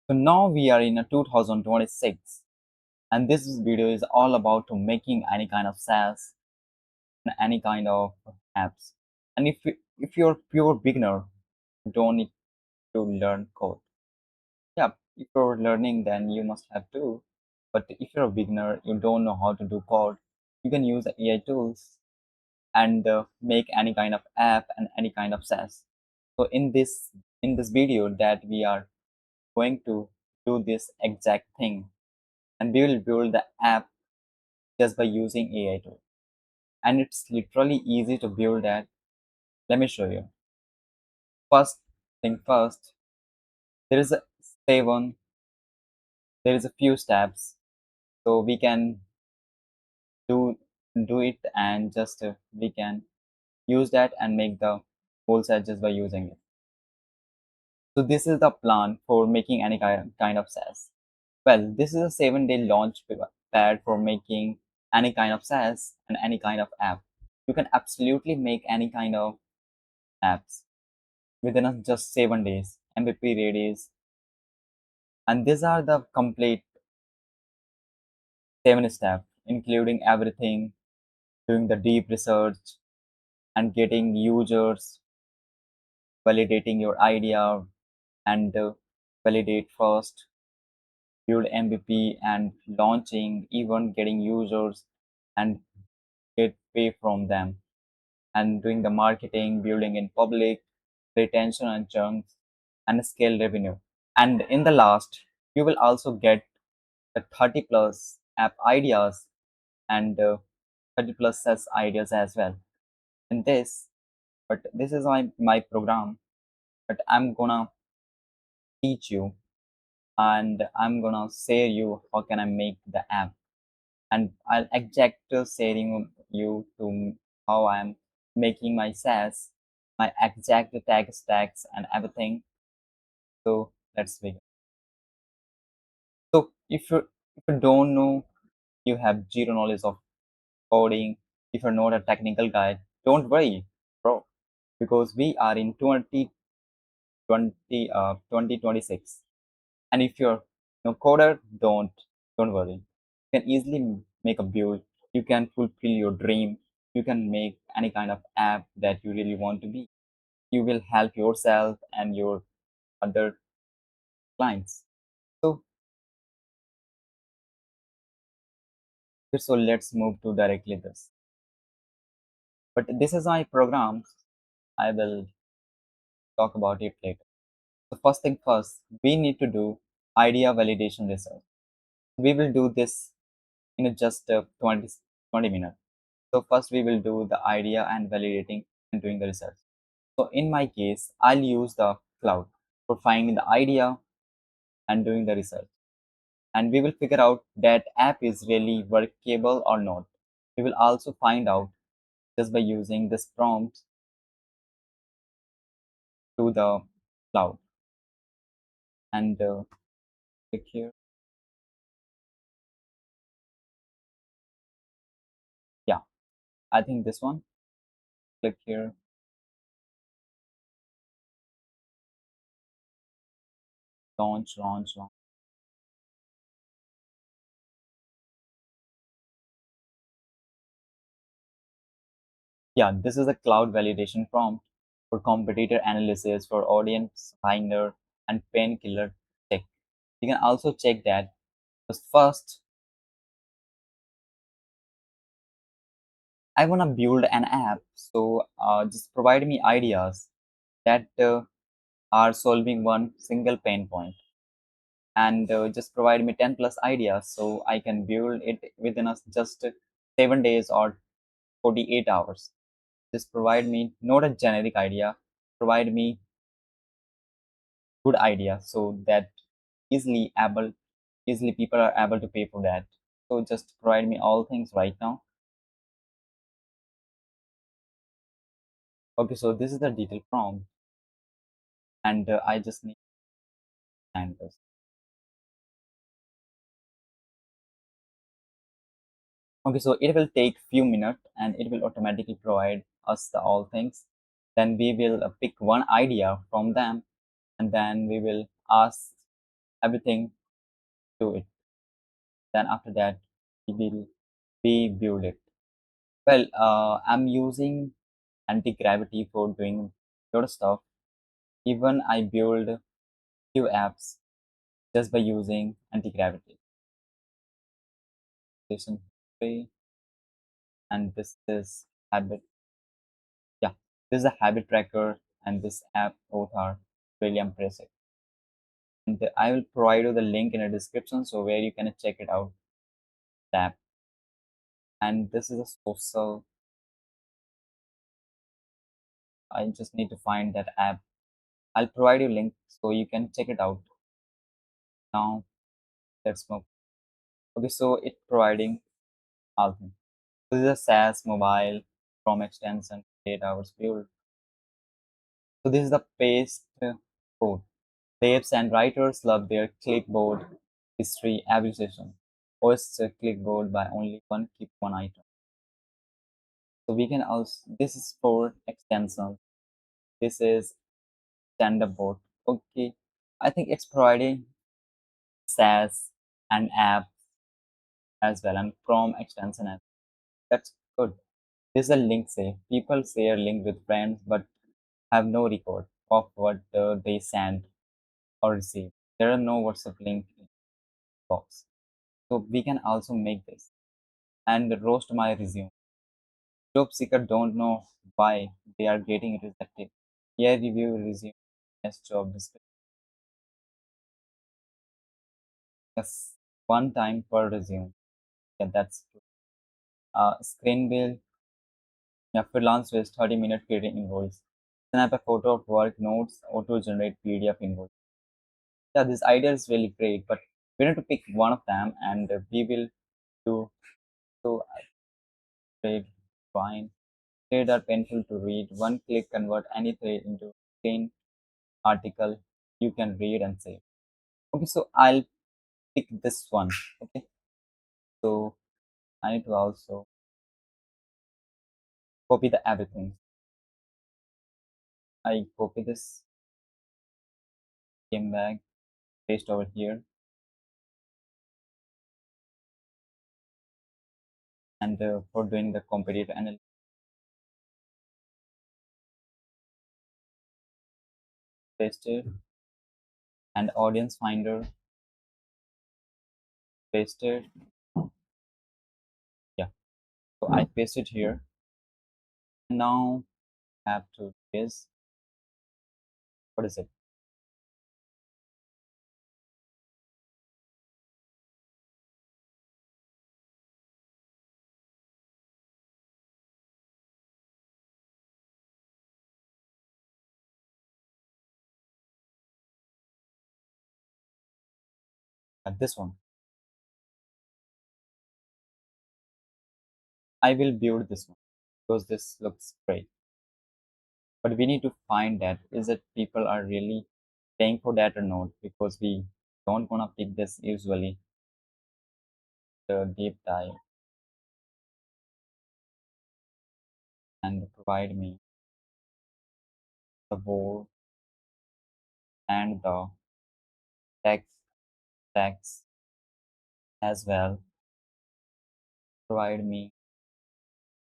So now we are in a 2026, and this video is all about to making any kind of SaaS, any kind of apps. And if you're pure beginner, you don't need to learn code. Yeah, if you're learning, then you must have to. But if you're a beginner, you don't know how to do code, you can use the AI tools and make any kind of app and any kind of SaaS. So in this video that we are going to do this exact thing, and we will build the app just by using AI tool. And it's literally easy to build that. Let me show you. First thing first, there is a seven, there is a few steps. So we can do do it and just we can use that and make the whole set just by using it. So this is the plan for making any kind of SaaS. Well, this is a 7-day launch pad for making any kind of SaaS and any kind of app. You can absolutely make any kind of apps within just 7 days, MVP readies, and these are the complete 7 steps, including everything, doing the deep research and getting users, validating your idea, and validate first, build MVP, and launching, even getting users and get pay from them, and doing the marketing, building in public, retention and chunks, and scale revenue. And in the last, you will also get the 30 plus app ideas and 30 plus SaaS ideas as well. In this, but this is my program, but I'm gonna teach you and I'm gonna share you how can I make the app, and I'll exact sharing you to how I'm making my SaaS, my exact tag stacks and everything. So let's begin. So if you don't know, you have zero knowledge of coding, if you're not a technical guy, don't worry, bro, because we are in 2026. And if you're no coder, don't worry. You can easily make a build. You can fulfill your dream. You can make any kind of app that you really want to be. You will help yourself and your other clients. So, so let's move to directly this. But this is my program. I will talk about it later. So first thing first, we need to do idea validation research. We will do this in just 20 minutes. So first we will do the idea and validating and doing the research. So in my case, I'll use the cloud for finding the idea and doing the research. And we will figure out that app is really workable or not. We will also find out just by using this prompt to the cloud. And click here. Yeah, I think this one. Click here. Launch, launch, launch. Yeah, this is a cloud validation prompt for competitor analysis for audience finder and painkiller check. You can also check that. But first, I want to build an app. So just provide me ideas that are solving one single pain point, and just provide me 10 plus ideas so I can build it within us just 7 days or 48 hours. Just provide me not a generic idea, provide me good idea so that easily able easily people are able to pay for that. So just provide me all things right now. Okay, so this is the detailed prompt, and I just need to sign this. Okay, so it will take few minutes and it will automatically provide us the all things. Then we will pick one idea from them, and then we will ask everything to it. Then after that, we will rebuild it. Well, I'm using anti-gravity for doing lot of stuff. Even I build few apps just by using anti-gravity. Station 3, and this is habit. Yeah, this is a habit tracker, and this app both are really impressive. And I will provide you the link in the description so where you can check it out. The app, and this is a social. I just need to find that app. I'll provide you link so you can check it out. Now let's move. Okay, so it's providing all things. This is a SaaS mobile from extension 8 hours build. So this is the paste code. Devs and writers love their clipboard history every session. Hosts a clipboard by only one keep one item. So we can also, this is for extension. This is stand-up board. Okay. I think it's providing SaaS and app as well and Chrome extension app. That's good. This is a link say. People share link with friends but have no record of what they send or receive. There are no WhatsApp link box. So we can also make this and roast my resume. Job seeker don't know why they are getting rejected. Here review resume as job description. Yes, one time per resume. Yeah, that's true. Screen bill. Yeah, freelance waste 30-minute creating invoice. Snap a photo of work notes, auto generate PDF invoice. Yeah, this idea is really great, but we need to pick one of them and we will do so trade fine. Trade are painful to read. One click convert any trade into plain article you can read and save. Okay, so I'll pick this one. Okay, so I need to also copy the everything. I copy this, came back, paste over here, and for doing the competitive analysis, paste it, and audience finder, paste it. Yeah, so I paste it here. Now I have to is what is it? This one. I will build this one because this looks great. But we need to find that is it people are really paying for that or not because we don't wanna pick this usually the deep dive and provide me the board and the text text as well. Provide me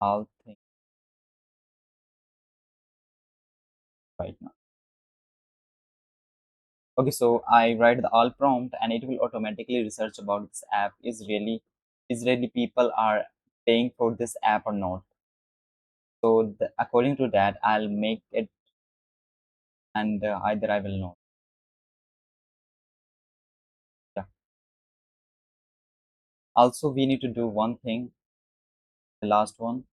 all things right now. Okay, so I write the all prompt and it will automatically research about this app is really people are paying for this app or not. So according to that, I'll make it and either I will know. Yeah. Also, we need to do one thing, the last one.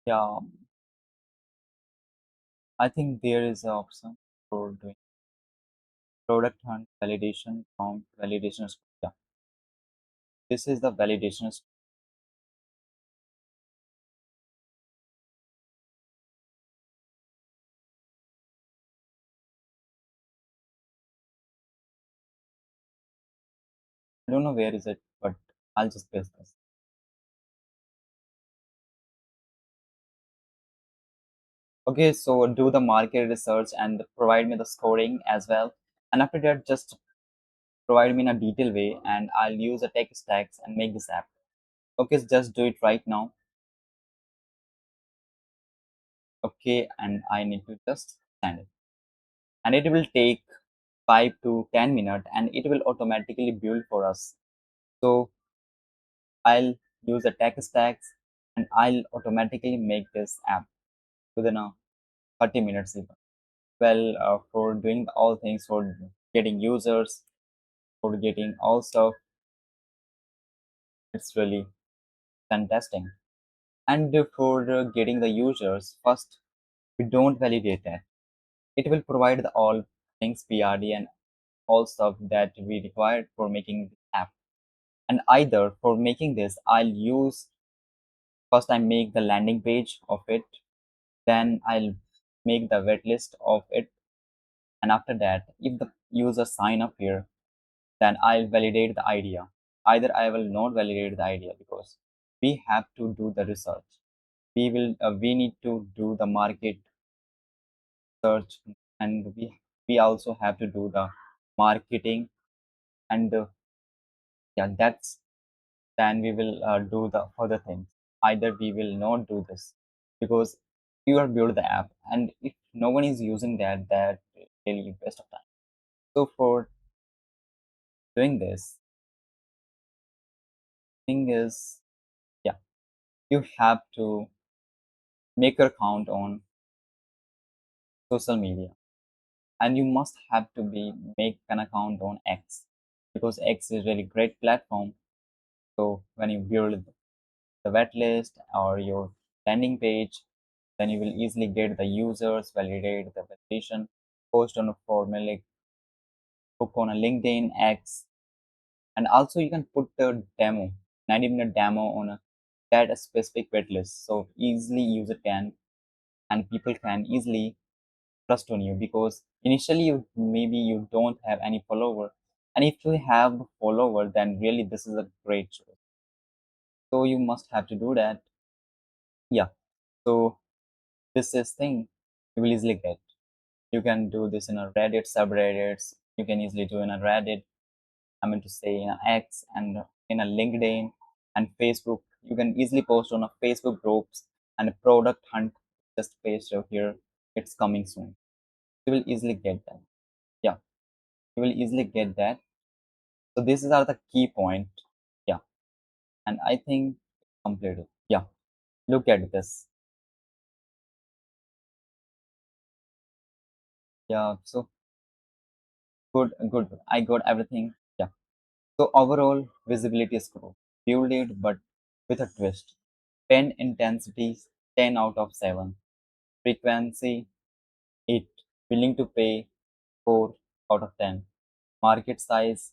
Yeah, I think there is an option for doing product hunt validation from validation. Yeah, this is the validation. I don't know where is it, but I'll just paste this. Okay, so do the market research and provide me the scoring as well. And after that, just provide me in a detailed way, and I'll use a tech stacks and make this app. Okay, so just do it right now. Okay, and I need to just send it. And it will take 5 to 10 minutes and it will automatically build for us. So I'll use the tech stacks and I'll automatically make this app within a 30 minutes even. Well, for doing all things, for getting users, for getting all stuff, it's really fantastic. And for getting the users, first, we don't validate that. It will provide the all things PRD and all stuff that we required for making the app. And either for making this, I'll use first I make the landing page of it, then I'll make the wait list of it, and after that, if the user sign up here, then I'll validate the idea. Either I will not validate the idea because we have to do the research. We need to do the market search, and we also have to do the marketing, and yeah, that's then we will do the further things. Either we will not do this because you are build the app, and if no one is using that, that really waste of time. So for doing this, thing is, yeah, you have to make your account on social media, and you must have to be make an account on X because X is really great platform. So when you build the wet list or your landing page, then you will easily get the users, validate the validation, post on a formulaic, book on a LinkedIn, X, and also you can put the demo, 90-minute demo on that a specific wet list. So easily user can and people can easily trust on you because initially maybe you don't have any follower, and if you have follower, then really this is a great choice. So you must have to do that. Yeah. So this is thing you will easily get. You can do this in a Reddit subreddits. You can easily do in a Reddit. I mean to say in a X and in a LinkedIn and Facebook. You can easily post on a Facebook groups and a product hunt. Just paste over here. It's coming soon. You will easily get that. Yeah, you will easily get that. So these are the key point. Yeah, and I think completed. Yeah, look at this. Yeah, so good, good. I got everything. Yeah. So overall visibility score, build it but with a twist. 10 intensities, 10 out of 7. Frequency, 8. Willing to pay, 4 out of 10. Market size,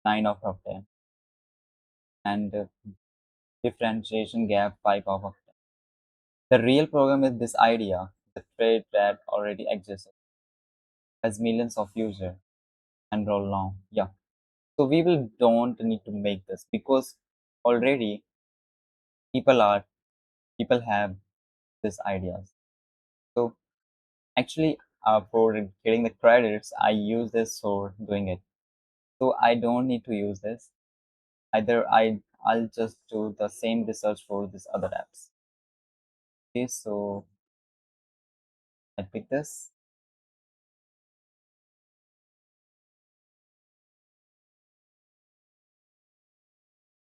9 out of 10. And differentiation gap, 5 out of 10. The real problem is this idea, the trade that already exists, has millions of users enrolled now. Yeah. So we will don't need to make this because already people are people have these ideas. So actually, for getting the credits, I use this for doing it. So I don't need to use this. Either I'll just do the same research for these other apps. Okay, so I pick this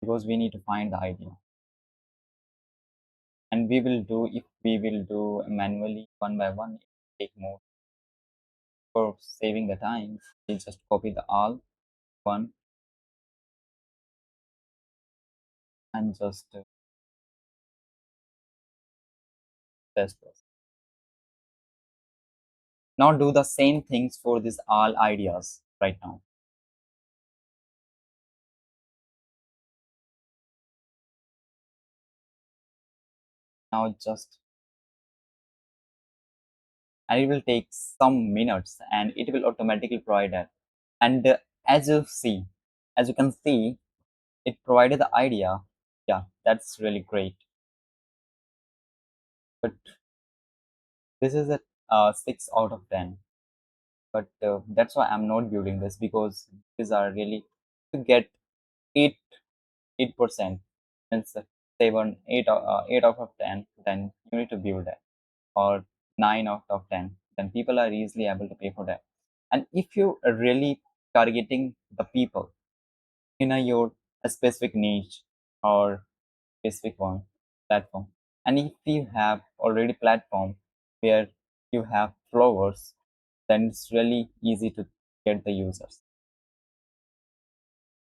because we need to find the idea. And we will do if we will do manually one by one, it will take more. For saving the time, we'll just copy the all one and just test this. not do the same things for these all ideas right now. Now just, and it will take some minutes and it will automatically provide that. And as you see, as you can see, it provided the idea. Yeah, that's really great. But this is a 6 out of 10. But that's why I'm not building this, because these are really to get 8 8%, means 7 8 8 out of 10, then you need to build that, or 9 out of 10, then people are easily able to pay for that. And if you are really targeting the people in your a specific niche or specific one platform, and if you have already platform where you have followers, then it's really easy to get the users.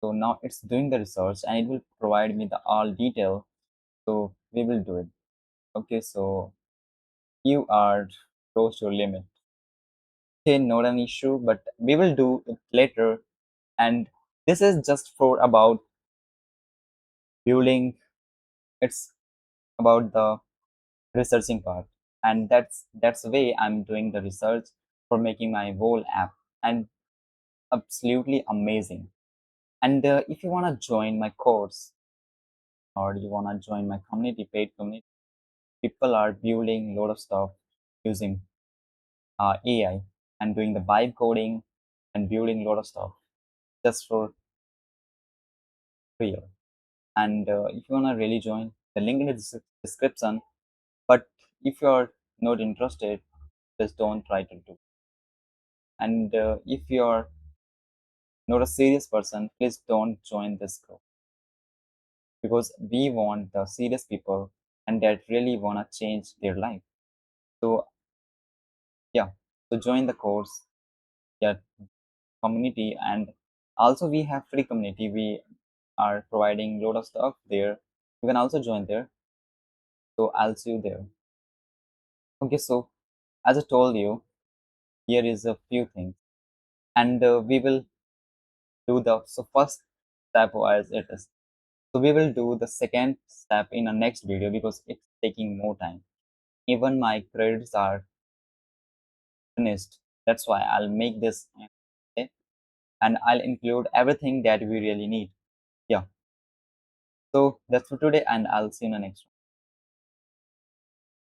So now it's doing the research and it will provide me the all detail. So we will do it. Okay, so you are close to your limit. Okay, not an issue, but we will do it later. And this is just for about building. It's about the researching part, and that's the way I'm doing the research for making my whole app, and absolutely amazing. And if you want to join my course, or you want to join my community, paid community, people are building a lot of stuff using AI and doing the vibe coding and building a lot of stuff just for free. And if you want to really join, the link in the description. But if you're not interested, just don't try to do. And if you're not a serious person, please don't join this group, because we want the serious people and that really want to change their life. So yeah, so join the course, yeah, community. And also we have free community. We are providing a lot of stuff there. You can also join there. So I'll see you there. Okay, so as I told you, here is a few things, and we will do the so first step as it is. So we will do the second step in the next video because it's taking more time. Even my credits are finished. That's why I'll make this, okay? And I'll include everything that we really need. Yeah. So that's for today, and I'll see you in the next one.